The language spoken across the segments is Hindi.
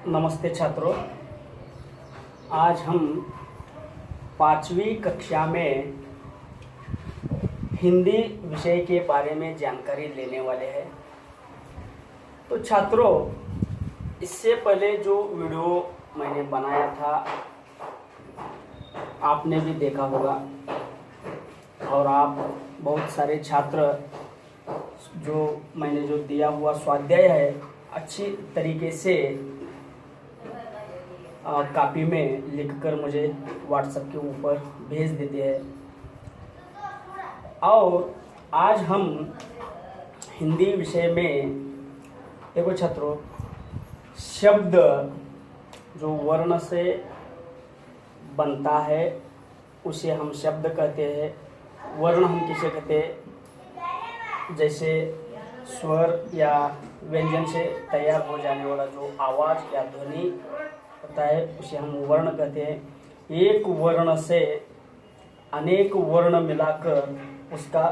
नमस्ते छात्रों। आज हम 5वीं कक्षा में हिंदी विषय के बारे में जानकारी लेने वाले हैं। तो छात्रों, इससे पहले जो वीडियो मैंने बनाया था आपने भी देखा होगा और आप बहुत सारे छात्र जो मैंने जो दिया हुआ स्वाध्याय है अच्छी तरीके से कॉपी में लिखकर मुझे व्हाट्सएप के ऊपर भेज देते हैं। और आज हम हिंदी विषय में देखो छात्रों, शब्द जो वर्ण से बनता है उसे हम शब्द कहते हैं। वर्ण हम किसे कहते हैं? जैसे स्वर या व्यंजन से तैयार हो जाने वाला जो आवाज़ या ध्वनि होता है उसे हम वर्ण कहते हैं। एक वर्ण से अनेक वर्ण मिलाकर उसका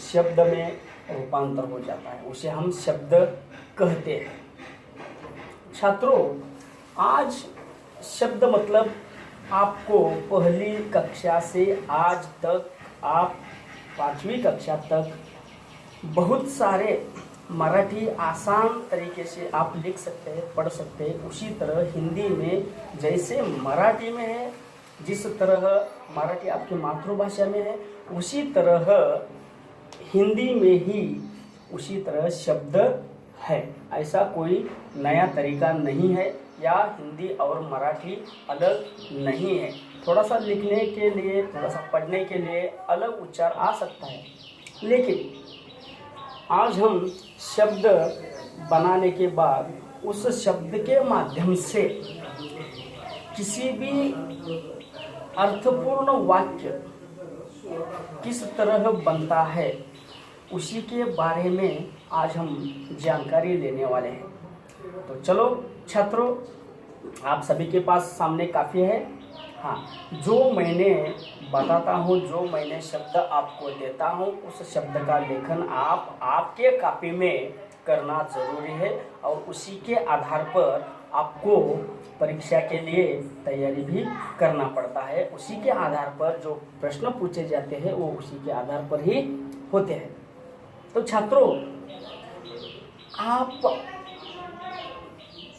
शब्द में रूपांतर हो जाता है, उसे हम शब्द कहते हैं। छात्रों, आज शब्द मतलब आपको पहली कक्षा से आज तक आप 5वीं कक्षा तक बहुत सारे मराठी आसान तरीके से आप लिख सकते हैं, पढ़ सकते हैं। उसी तरह हिंदी में जैसे मराठी में है, जिस तरह मराठी आपकी मातृभाषा में है, उसी तरह हिंदी में ही उसी तरह शब्द है। ऐसा कोई नया तरीका नहीं है या हिंदी और मराठी अलग नहीं है। थोड़ा सा लिखने के लिए, थोड़ा सा पढ़ने के लिए अलग उच्चार आ सकता है, लेकिन आज हम शब्द बनाने के बाद उस शब्द के माध्यम से किसी भी अर्थपूर्ण वाक्य किस तरह बनता है उसी के बारे में आज हम जानकारी लेने वाले हैं। तो चलो छात्रों, आप सभी के पास सामने काफ़ी है। हाँ, जो मैंने बताता हूँ, जो मैंने शब्द आपको देता हूँ, उस शब्द का लेखन आपके कॉपी में करना ज़रूरी है और उसी के आधार पर आपको परीक्षा के लिए तैयारी भी करना पड़ता है। उसी के आधार पर जो प्रश्न पूछे जाते हैं वो उसी के आधार पर ही होते हैं। तो छात्रों, आप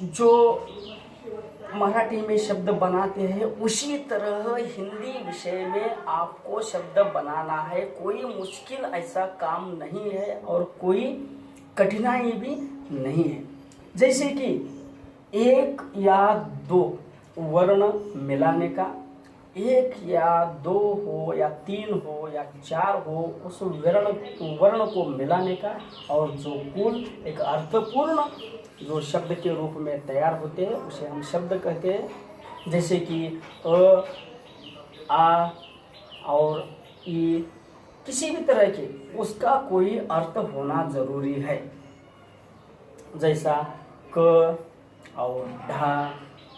जो मराठी में शब्द बनाते हैं उसी तरह हिंदी विषय में आपको शब्द बनाना है। कोई मुश्किल ऐसा काम नहीं है और कोई कठिनाई भी नहीं है। जैसे कि 1 या 2 वर्ण मिलाने का, 1 या 2 हो या 3 हो या 4 हो, उस वर्ण को मिलाने का और जो कुल एक अर्थपूर्ण जो शब्द के रूप में तैयार होते हैं उसे हम शब्द कहते हैं। जैसे कि अ, आ और ई, किसी भी तरह के उसका कोई अर्थ होना जरूरी है। जैसा क और ढा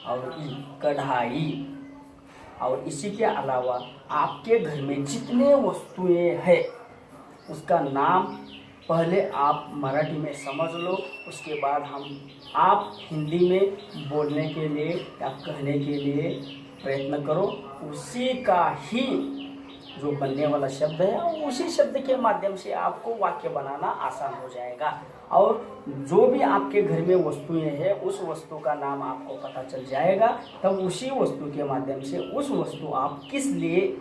और ई, कढ़ाई। और इसी के अलावा आपके घर में जितने वस्तुएं हैं उसका नाम पहले आप मराठी में समझ लो, उसके बाद आप हिंदी में बोलने के लिए या कहने के लिए प्रयत्न करो। उसी का ही जो बनने वाला शब्द है उसी शब्द के माध्यम से आपको वाक्य बनाना आसान हो जाएगा। और जो भी आपके घर में वस्तुएं हैं उस वस्तु का नाम आपको पता चल जाएगा, तब उसी वस्तु के माध्यम से उस वस्तु आप किस लिए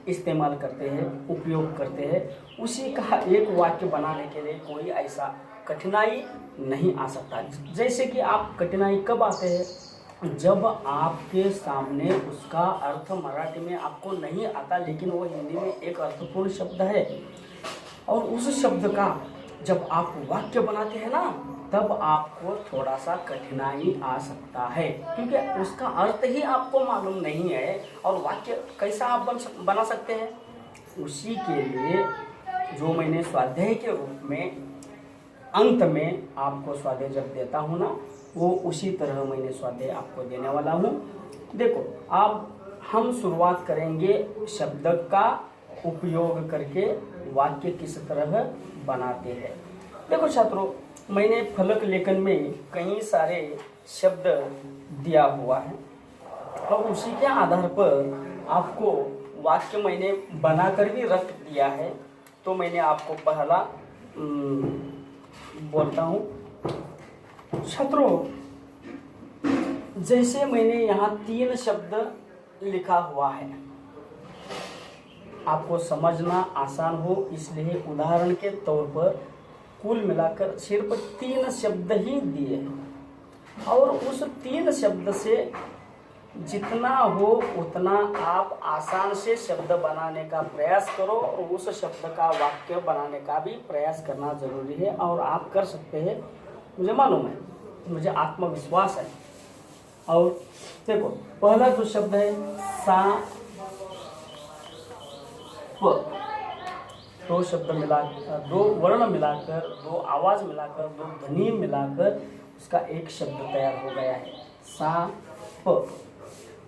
इस्तेमाल करते हैं, उपयोग करते हैं, उसी का एक वाक्य बनाने के लिए कोई ऐसा कठिनाई नहीं आ सकता। जैसे कि आप कठिनाई कब आते हैं? जब आपके सामने उसका अर्थ मराठी में आपको नहीं आता, लेकिन वो हिंदी में एक अर्थपूर्ण शब्द है और उस शब्द का जब आप वाक्य बनाते हैं ना, तब आपको थोड़ा सा कठिनाई आ सकता है, क्योंकि उसका अर्थ ही आपको मालूम नहीं है और वाक्य कैसा आप बना सकते हैं। उसी के लिए जो मैंने स्वाध्याय के रूप में अंत में आपको स्वाध्याय जब देता हूँ ना, वो उसी तरह मैंने स्वाध्याय आपको देने वाला हूँ। देखो, अब हम शुरुआत करेंगे शब्द का उपयोग करके वाक्य किस तरह बनाते हैं। देखो छात्रों, मैंने फलक लेखन में कई सारे शब्द दिया हुआ है और उसी के आधार पर आपको वाक्य मैंने बनाकर भी रख दिया है। तो मैंने आपको पहला बोलता हूँ। छात्रों, जैसे मैंने यहाँ 3 शब्द लिखा हुआ है, आपको समझना आसान हो इसलिए उदाहरण के तौर पर कुल मिलाकर सिर्फ 3 शब्द ही दिए हैं और उस 3 शब्द से जितना हो उतना आप आसान से शब्द बनाने का प्रयास करो और उस शब्द का वाक्य बनाने का भी प्रयास करना जरूरी है और आप कर सकते हैं, मुझे मालूम है, मुझे आत्मविश्वास है। और देखो, पहला जो शब्द है सांप, 2 शब्द मिलाकर, 2 वर्ण मिलाकर, 2 आवाज मिलाकर, 2 ध्वनि मिलाकर उसका एक शब्द तैयार हो गया है, सांप।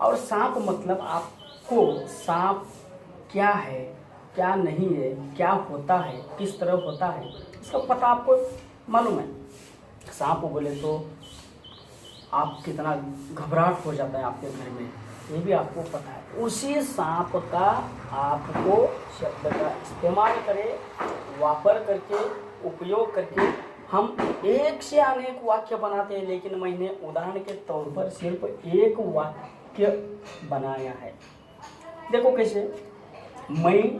और सांप मतलब आपको सांप क्या है, क्या नहीं है, क्या होता है, किस तरह होता है, इसका पता आपको मालूम है। सांप बोले तो आप कितना घबराहट हो जाता है आपके घर में, ये भी आपको पता है। उसी सांप का आपको शब्द का इस्तेमाल करें, वापर करके, उपयोग करके हम एक से अनेक वाक्य बनाते हैं, लेकिन मैंने उदाहरण के तौर पर सिर्फ एक वाक्य बनाया है। देखो कैसे, मैं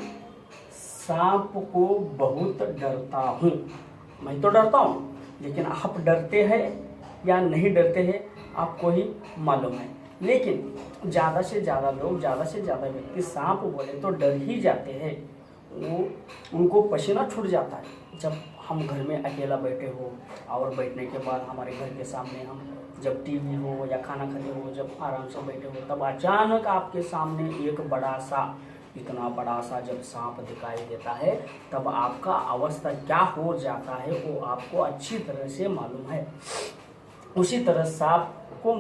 सांप को बहुत डरता हूँ। मैं तो डरता हूँ, लेकिन आप डरते हैं या नहीं डरते हैं आपको ही मालूम है। लेकिन ज़्यादा से ज़्यादा लोग, ज़्यादा से ज़्यादा व्यक्ति सांप बोले तो डर ही जाते हैं, वो उनको पसीना छूट जाता है। जब हम घर में अकेला बैठे हो और बैठने के बाद हमारे घर के सामने हम जब टीवी हो या खाना खाते हो, जब आराम से बैठे हो, तब अचानक आपके सामने एक बड़ा सा, इतना बड़ा सा जब सांप दिखाई देता है, तब आपका अवस्था क्या हो जाता है वो आपको अच्छी तरह से मालूम है। उसी तरह सांप को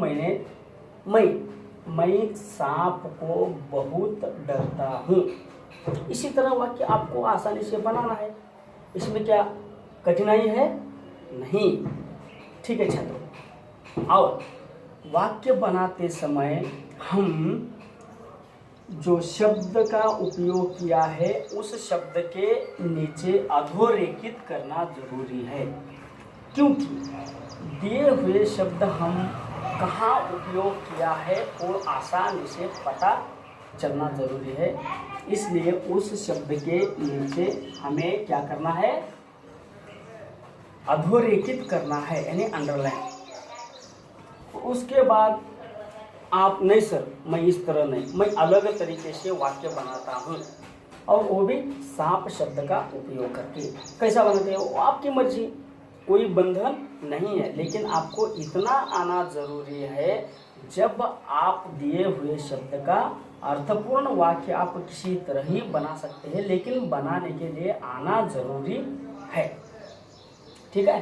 मैं सांप को बहुत डरता हूँ। इसी तरह वाक्य आपको आसानी से बनाना है, इसमें क्या कठिनाई है? नहीं। ठीक है छात्रों, और वाक्य बनाते समय हम जो शब्द का उपयोग किया है उस शब्द के नीचे अधोरेखित करना जरूरी है, क्योंकि दिए हुए शब्द हम कहाँ उपयोग किया है वो आसानी से पता चलना जरूरी है। इसलिए उस शब्द के नीचे हमें क्या करना है? अधोरेखित करना है, यानी अंडरलाइन। उसके बाद आप, नहीं सर मैं इस तरह नहीं, मैं अलग तरीके से वाक्य बनाता हूँ, और वो भी सांप शब्द का उपयोग करके। कैसा बनाते हैं वो आपकी मर्जी, कोई बंधन नहीं है, लेकिन आपको इतना आना जरूरी है। जब आप दिए हुए शब्द का अर्थपूर्ण वाक्य आप किसी तरह ही बना सकते हैं, लेकिन बनाने के लिए आना जरूरी है। ठीक है,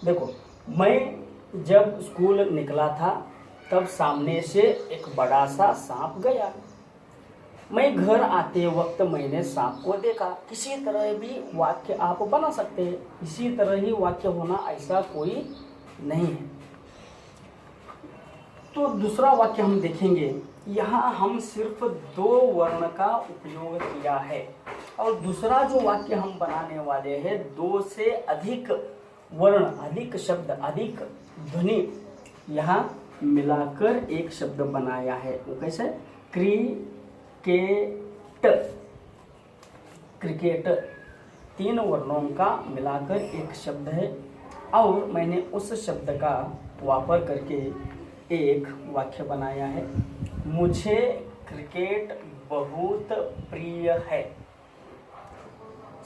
देखो, मैं जब स्कूल निकला था तब सामने से एक बड़ा सा सांप गया। मैं घर आते वक्त मैंने सांप को देखा। किसी तरह भी वाक्य आप बना सकते हैं, इसी तरह ही वाक्य होना ऐसा कोई नहीं है। तो दूसरा वाक्य हम देखेंगे, यहाँ हम सिर्फ 2 वर्ण का उपयोग किया है, और दूसरा जो वाक्य हम बनाने वाले हैं 2 से अधिक वर्ण, अधिक शब्द, अधिक ध्वनि यहाँ मिलाकर एक शब्द बनाया है। वो कैसे? क्रिकेट 3 वर्णों का मिलाकर एक शब्द है, और मैंने उस शब्द का वापर करके एक वाक्य बनाया है। मुझे क्रिकेट बहुत प्रिय है।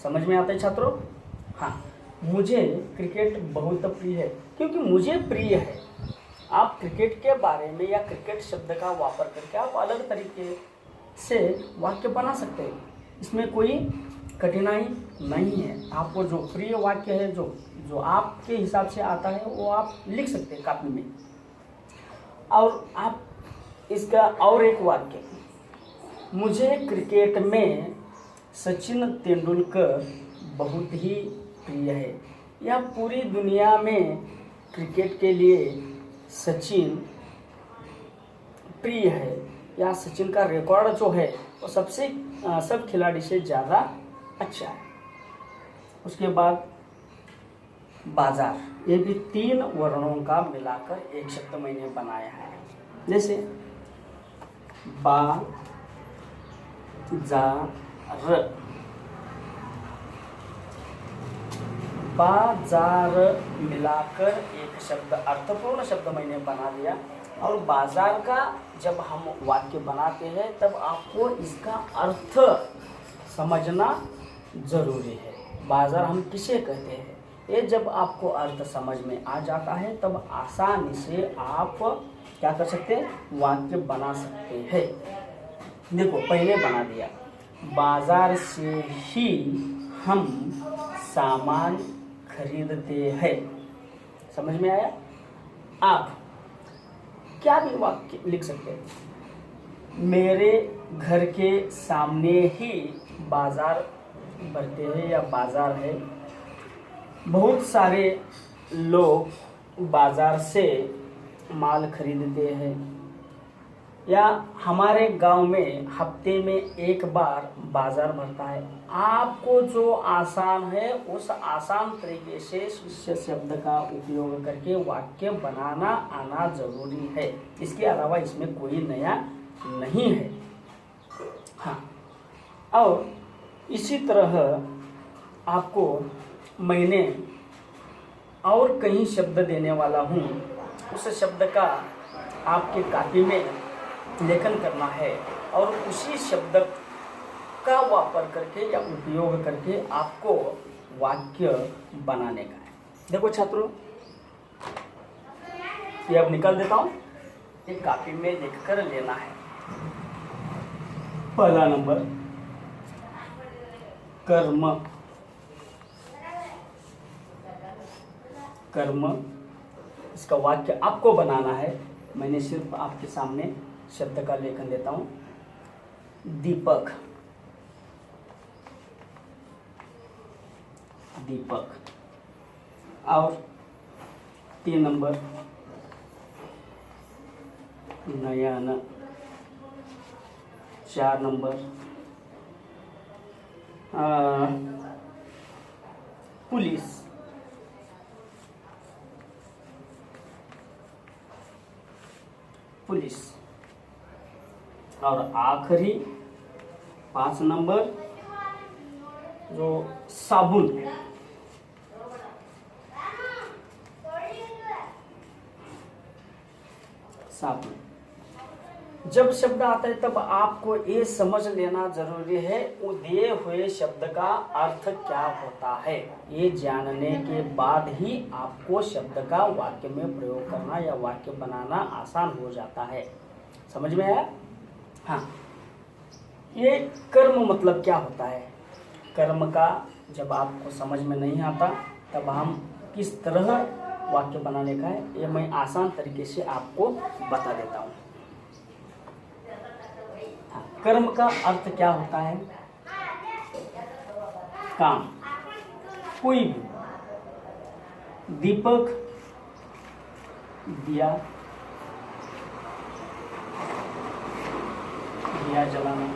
समझ में आता है छात्रों? हाँ, मुझे क्रिकेट बहुत प्रिय है, क्योंकि मुझे प्रिय है। आप क्रिकेट के बारे में या क्रिकेट शब्द का वापर करके आप अलग तरीके से वाक्य बना सकते हैं, इसमें कोई कठिनाई नहीं है। आपको जो प्रिय वाक्य है, जो आपके हिसाब से आता है, वो आप लिख सकते हैं कापी में। और आप इसका और एक वाक्य, मुझे क्रिकेट में सचिन तेंदुलकर बहुत ही प्रिय है। यह पूरी दुनिया में क्रिकेट के लिए सचिन प्रिय है। या सचिन का रिकॉर्ड जो है वो सब खिलाड़ी से ज़्यादा अच्छा है। उसके बाद बाजार, ये भी 3 वर्णों का मिलाकर एक शब्द मैंने बनाया है। जैसे बाजार, बाजार मिलाकर एक शब्द, अर्थपूर्ण शब्द मैंने बना दिया। और बाजार का जब हम वाक्य बनाते हैं तब आपको इसका अर्थ समझना जरूरी है। बाजार हम किसे कहते हैं, ये जब आपको अर्थ समझ में आ जाता है तब आसानी से आप क्या कर सकते हैं, वाक्य बना सकते हैं। देखो पहले बना दिया, बाजार से ही हम सामान खरीदते हैं। समझ में आया। आप क्या भी वाक्य लिख सकते हैं, मेरे घर के सामने ही बाजार भरते हैं या बाजार है। बहुत सारे लोग बाजार से माल खरीदते हैं। या हमारे गांव में हफ्ते में एक बार बाजार भरता है। आपको जो आसान है उस आसान तरीके से इस शब्द का उपयोग करके वाक्य बनाना आना जरूरी है। इसके अलावा इसमें कोई नया नहीं है। हाँ, और इसी तरह आपको मैंने और कई शब्द देने वाला हूँ। उस शब्द का आपके कॉपी में लेखन करना है और उसी शब्द का वापर करके या उपयोग करके आपको वाक्य बनाने का है। देखो छात्रों, ये अब निकाल देता हूँ, ये कॉपी में लिख कर लेना है। पहला नंबर कर्म, कर्म इसका वाक्य आपको बनाना है। मैंने सिर्फ आपके सामने शब्द का लेखन देता हूं। दीपक, दीपक। और 3 नंबर नयन। 4 नंबर पुलिस। पुलिस। और आखिरी 5 नंबर जो साबुन। साबुन। जब शब्द आता है तब आपको ये समझ लेना जरूरी है वो दिए हुए शब्द का अर्थ क्या होता है। ये जानने के बाद ही आपको शब्द का वाक्य में प्रयोग करना या वाक्य बनाना आसान हो जाता है। समझ में आया। हाँ, ये कर्म मतलब क्या होता है। कर्म का जब आपको समझ में नहीं आता तब हम किस तरह वाक्य बनाने का है ये मैं आसान तरीके से आपको बता देता हूँ। कर्म का अर्थ क्या होता है, काम, कोई भी। दीपक दिया, दिया जलाना।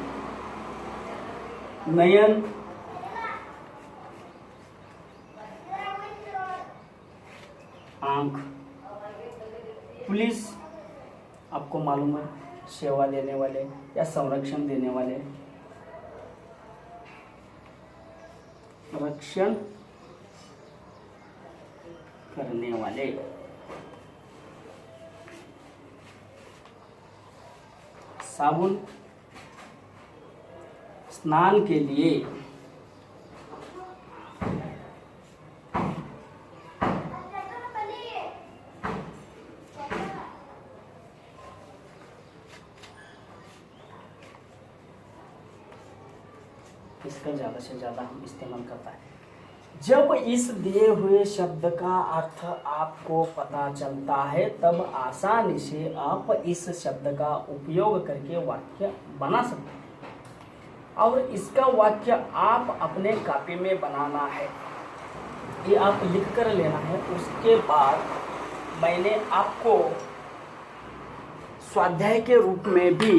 नयन आंख। पुलिस आपको मालूम है सेवा देने वाले या संरक्षण देने वाले, रक्षण करने वाले। साबुन स्नान के लिए। इसका ज़्यादा से ज़्यादा हम इस्तेमाल करता है। जब इस दिए हुए शब्द का अर्थ आपको पता चलता है तब आसानी से आप इस शब्द का उपयोग करके वाक्य बना सकते हैं और इसका वाक्य आप अपने कॉपी में बनाना है। ये आप लिख कर लेना है। उसके बाद मैंने आपको स्वाध्याय के रूप में भी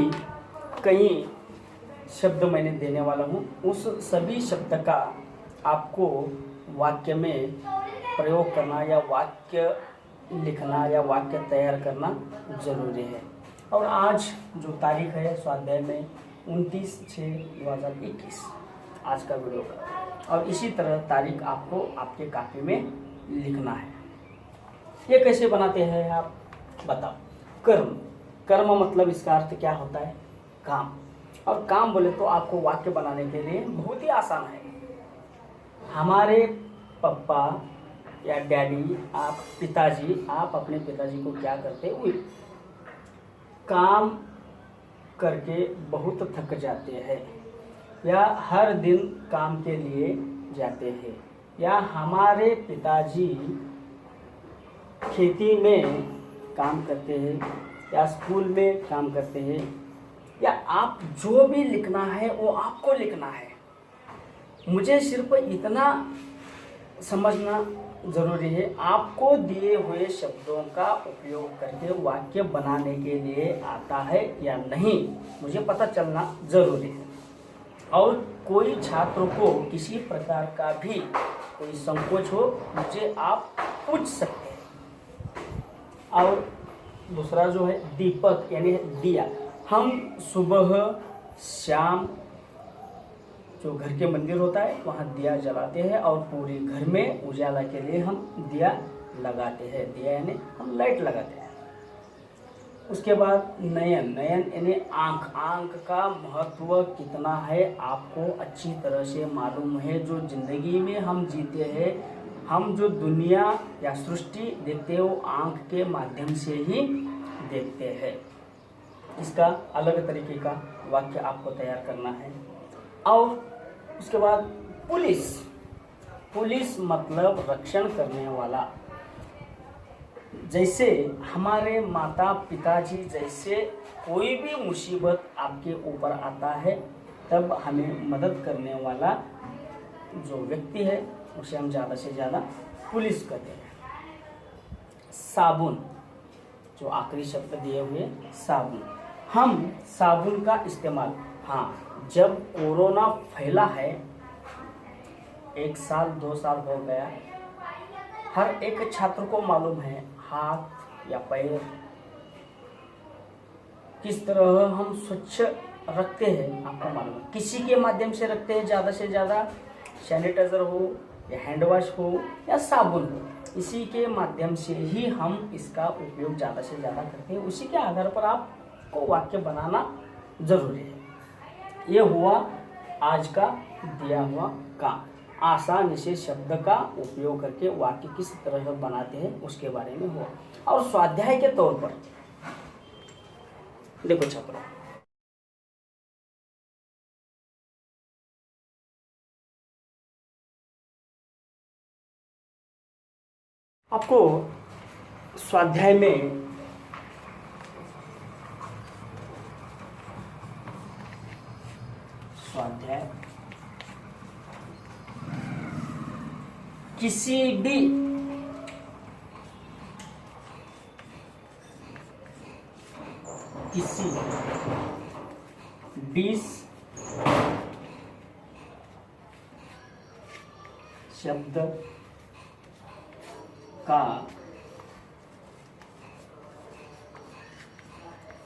कई शब्द मैंने देने वाला हूँ। उस सभी शब्द का आपको वाक्य में प्रयोग करना या वाक्य लिखना या वाक्य तैयार करना ज़रूरी है। और आज जो तारीख है स्वाध्याय में 29/6/2021 आज का वीडियो का, और इसी तरह तारीख आपको आपके कॉपी में लिखना है। ये कैसे बनाते हैं आप बताओ। कर्म, कर्म मतलब इसका अर्थ क्या होता है? काम। और काम बोले तो आपको वाक्य बनाने के लिए बहुत ही आसान है। हमारे पापा या डैडी, आप पिताजी, आप अपने पिताजी को क्या करते हुए काम करके बहुत थक जाते हैं या हर दिन काम के लिए जाते हैं, या हमारे पिताजी खेती में काम करते हैं या स्कूल में काम करते हैं, या आप जो भी लिखना है वो आपको लिखना है। मुझे सिर्फ इतना समझना ज़रूरी है, आपको दिए हुए शब्दों का उपयोग करके वाक्य बनाने के लिए आता है या नहीं, मुझे पता चलना ज़रूरी है। और कोई छात्र को किसी प्रकार का भी कोई संकोच हो, मुझे आप पूछ सकते हैं। और दूसरा जो है दीपक यानी दिया, हम सुबह शाम जो घर के मंदिर होता है वहाँ दिया जलाते हैं और पूरे घर में उजाला के लिए हम दिया लगाते हैं। दिया यानी हम लाइट लगाते हैं। उसके बाद नयन, नयन यानी आँख। आँख का महत्व कितना है आपको अच्छी तरह से मालूम है। जो जिंदगी में हम जीते हैं, हम जो दुनिया या सृष्टि देखते हो आँख के माध्यम से ही देखते हैं। इसका अलग तरीके का वाक्य आपको तैयार करना है। और उसके बाद पुलिस, पुलिस मतलब रक्षण करने वाला। जैसे हमारे माता पिताजी, जैसे कोई भी मुसीबत आपके ऊपर आता है तब हमें मदद करने वाला जो व्यक्ति है उसे हम ज़्यादा से ज़्यादा पुलिस कहते हैं। साबुन, जो आखिरी शब्द दिए हुए साबुन, हम साबुन का इस्तेमाल, हाँ, जब कोरोना फैला है 1 साल 2 साल हो गया, हर एक छात्र को मालूम है हाथ या पैर किस तरह हम स्वच्छ रखते हैं, आपको मालूम है। किसी के माध्यम से रखते हैं, ज़्यादा से ज़्यादा सैनिटाइजर हो या हैंड वॉश हो या साबुन हो, इसी के माध्यम से ही हम इसका उपयोग ज़्यादा से ज़्यादा करते हैं। उसी के आधार पर आपको वाक्य बनाना ज़रूरी है। ये हुआ आज का दिया हुआ काम। आसानी से शब्द का उपयोग करके वाक्य किस तरह बनाते हैं उसके बारे में हुआ। और स्वाध्याय के तौर पर देखो छात्रों, आपको स्वाध्याय में स्वाध्याय किसी भी किसी 20 शब्द का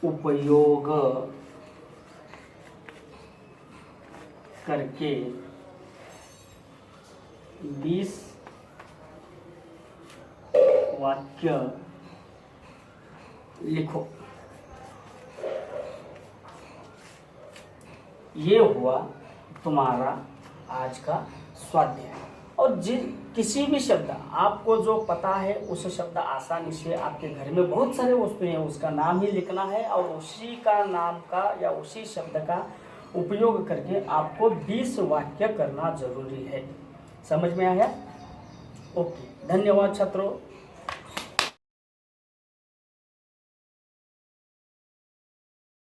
उपयोग करके 20 वाक्य लिखो। ये हुआ तुम्हारा आज का स्वाध्याय। और किसी भी शब्द आपको जो पता है उस शब्द आसानी से आपके घर में बहुत सारे वस्तुएं हैं उसका नाम ही लिखना है और उसी का नाम का या उसी शब्द का उपयोग करके आपको 20 वाक्य करना जरूरी है। समझ में आया? ओके, धन्यवाद छात्रों।